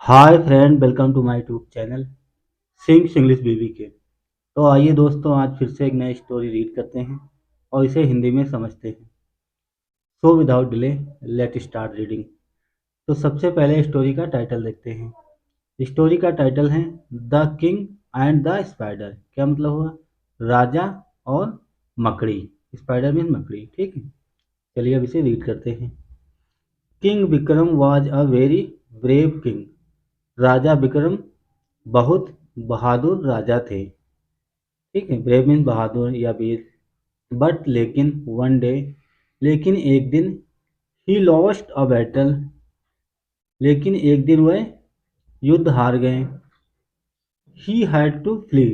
Hi friend, welcome to my YouTube channel sings English बीबी के। तो आइए दोस्तों, आज फिर से एक नई स्टोरी रीड करते हैं और इसे हिंदी में समझते हैं। So without delay let start reading. तो सबसे पहले स्टोरी का टाइटल देखते हैं। स्टोरी का टाइटल है the king and the spider. क्या मतलब हुआ? राजा और मकड़ी। स्पाइडर मीन मकड़ी, ठीक है। चलिए अब इसे रीड करते हैं। King Vikram was a very brave king. राजा विक्रम बहुत बहादुर राजा थे। ठीक है, ब्रेव मीन बहादुर या वीर। बट लेकिन वन डे, लेकिन एक दिन, ही लॉस्ट अ बैटल, लेकिन एक दिन वह युद्ध हार गए। ही हैड टू फ्ली,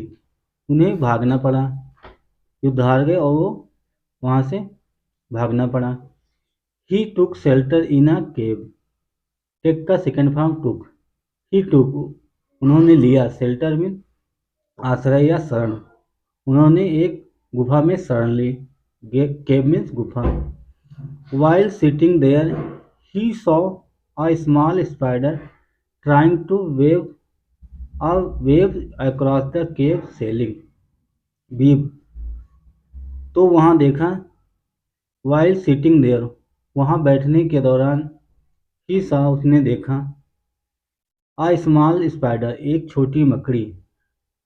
उन्हें भागना पड़ा। युद्ध हार गए और वो वहां से भागना पड़ा। He took shelter in a cave. Take का second form took. He took, उन्होंने लिया। शेल्टर मीन आश्रय या शरण। उन्होंने एक गुफा में शरण ली। केव मीन्स गुफा। While sitting there, he saw a small spider trying to wave a wave across the cave ceiling. Weave, तो वहाँ देखा। While sitting there, वहाँ बैठने के दौरान, he saw, उसने देखा। A small spider, एक छोटी मकड़ी।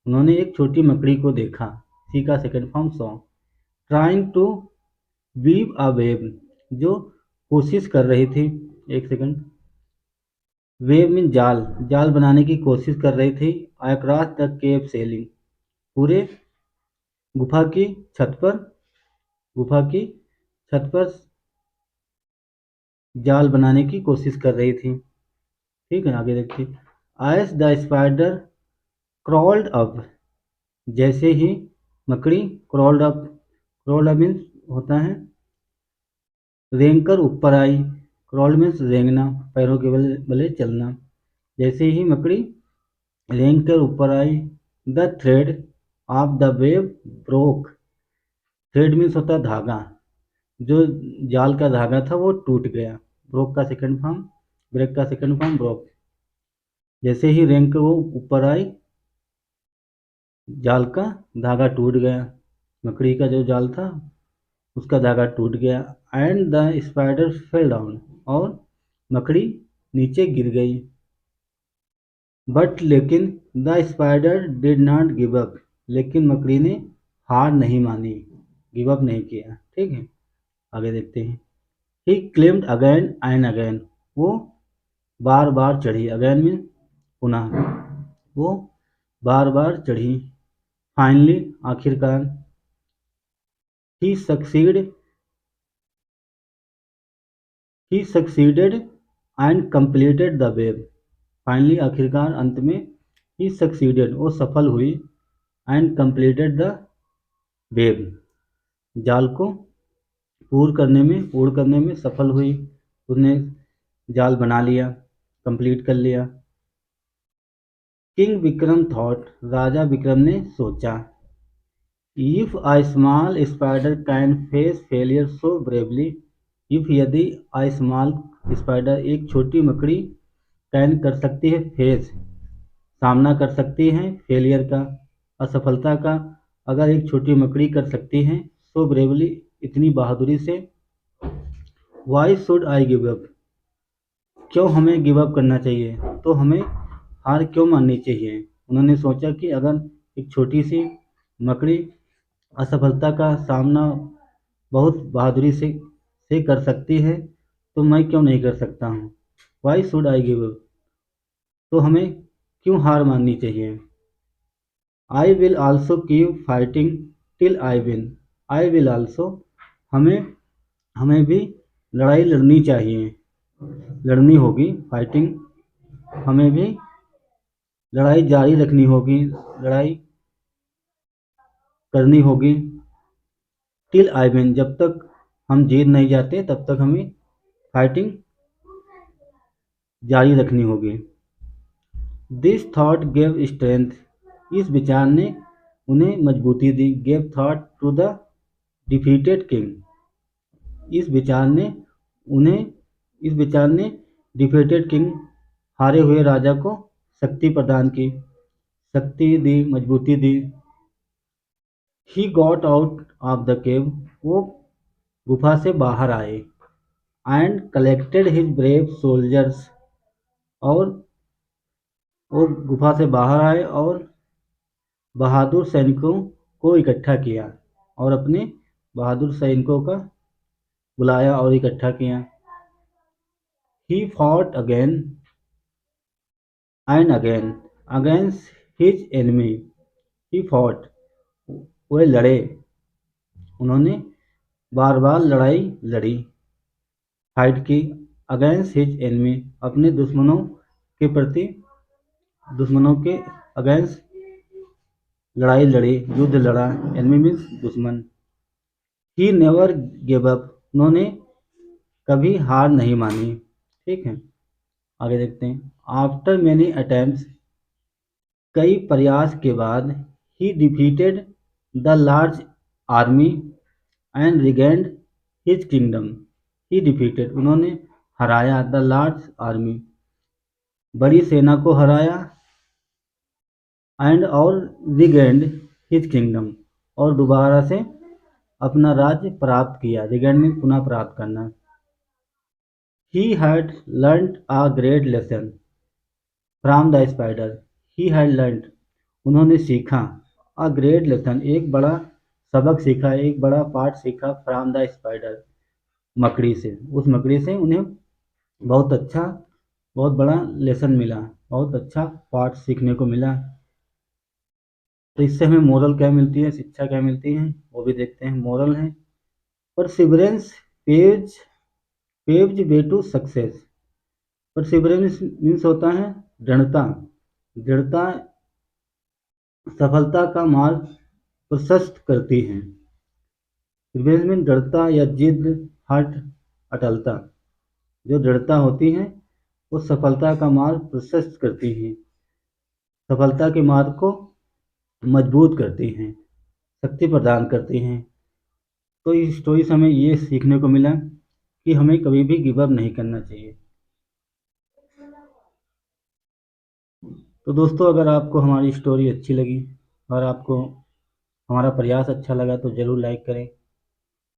उन्होंने एक छोटी मकड़ी को देखा। सी का second form saw. Trying to weave a web, जो कोशिश कर रही थी। एक सेकंड। वेव में जाल, जाल बनाने की कोशिश कर रही थी। अक्रॉस द केव सेलिंग, पूरे गुफा की छत पर, गुफा की छत पर जाल बनाने की कोशिश कर रही थी। ठीक है, आगे देखिए। As the spider crawled up, जैसे ही मकड़ी crawled up, crawled up means होता है रेंग कर ऊपर आई। क्रॉल्ड मीन्स रेंगना, पैरों के बल बले चलना। जैसे ही मकड़ी रेंग कर ऊपर आई, the thread of the web broke. Thread means होता है धागा। जो जाल का धागा था वो टूट गया। ब्रोक का सेकंड फॉर्म, ब्रेक का सेकंड फॉर्म ब्रोक। जैसे ही रेंग कर वो ऊपर आई, जाल का धागा टूट गया। मकड़ी का जो जाल था उसका धागा टूट गया। And the spider fell down, और मकड़ी नीचे गिर गई। बट लेकिन the spider did not give up, लेकिन मकड़ी ने हार नहीं मानी, गिव अप नहीं किया। ठीक है, आगे देखते हैं। ही क्लेम्ड अगेन एंड अगेन, वो बार बार चढ़ी। अगेन मीन पुनः, वो बार बार चढ़ी। फाइनली, आखिरकार। He succeed, he succeeded and completed the web. Finally, आखिरकार, अंत में। ही सक्सीडेड, वो सफल हुई। एंड कंप्लीटेड द वेब, जाल को पूर्ण करने में, पूर्ण करने में सफल हुई। उसने जाल बना लिया, कंप्लीट कर लिया। किंग विक्रम थॉट, राजा विक्रम ने सोचा। If a small spider can face failure so bravely, if, यदि, अ स्मॉल स्पाइडर, एक छोटी मकड़ी, कैन कर सकती है, फेस, सामना कर सकती है, फेलियर का, असफलता का, अगर एक छोटी मकड़ी कर सकती है, सो ब्रेवली, इतनी बहादुरी से, why should I give up, क्यों हमें गिव अप करना चाहिए, तो हमें हार क्यों माननी चाहिए। उन्होंने सोचा कि अगर एक छोटी सी मकड़ी असफलता का सामना बहुत बहादुरी से कर सकती है, तो मैं क्यों नहीं कर सकता हूँ। Why should I give up, तो हमें क्यों हार माननी चाहिए। I will also keep fighting till I win. I will also, हमें, हमें भी लड़ाई लड़नी चाहिए, लड़नी होगी। फाइटिंग, हमें भी लड़ाई जारी रखनी होगी, लड़ाई करनी होगी। टिल आई विन, जब तक हम जीत नहीं जाते तब तक हमें फाइटिंग जारी रखनी होगी। दिस थॉट गेव स्ट्रेंथ, इस विचार ने उन्हें मजबूती दी। Gave thought to the defeated king, इस विचार ने उन्हें, इस विचार ने डिफीटेड किंग, हारे हुए राजा को शक्ति प्रदान की, शक्ति दी, मजबूती दी। He got out of the cave, वो गुफा से बाहर आए। And collected his brave soldiers, और वो गुफा से बाहर आए और बहादुर सैनिकों को इकट्ठा किया, और अपने बहादुर सैनिकों का बुलाया और इकट्ठा किया। He fought again and again against his enemy. He fought, वे लड़े, उन्होंने बार बार लड़ाई लड़ी, फाइट की। अगेंस्ट हिज एनिमी, अपने दुश्मनों के प्रति, दुश्मनों के अगेंस्ट लड़ाई लड़ी, युद्ध लड़ा। एनिमी मीन्स दुश्मन। ही नेवर गिव अप, उन्होंने कभी हार नहीं मानी। ठीक है, आगे देखते हैं। आफ्टर मेनी अटेम्प्ट्स, कई प्रयास के बाद, ही defeated the large army and regained his kingdom. He defeated, उन्होंने हराया, द लार्ज आर्मी, बड़ी सेना को हराया, एंड और रिगेंड हिज किंगडम, और दोबारा से अपना राज्य प्राप्त किया। रिगेंड में पुनः प्राप्त करना। He had learned a great lesson from the spider. He had learned, उन्होंने सीखा, अ ग्रेट लेसन, एक बड़ा सबक सीखा, एक बड़ा पाठ सीखा, फ्रॉम द स्पाइडर, मकड़ी से। उस मकड़ी से उन्हें बहुत अच्छा, बहुत बड़ा लेसन मिला, बहुत अच्छा पाठ सीखने को मिला। तो इससे हमें मोरल क्या मिलती है, शिक्षा क्या मिलती है, वो भी देखते हैं। मोरल है, perseverance paves paves way to success. Perseverance means होता है दृढ़ता, दृढ़ता सफलता का मार्ग प्रशस्त करती है। परसिवरेंस मीन दृढ़ता या जिद, हट, अटलता। जो दृढ़ता होती है वो सफलता का मार्ग प्रशस्त करती है, सफलता के मार्ग को मजबूत करती हैं, शक्ति प्रदान करती हैं। तो इस स्टोरी से हमें ये सीखने को मिला कि हमें कभी भी गिव अप नहीं करना चाहिए। तो दोस्तों, अगर आपको हमारी स्टोरी अच्छी लगी और आपको हमारा प्रयास अच्छा लगा तो ज़रूर लाइक करें।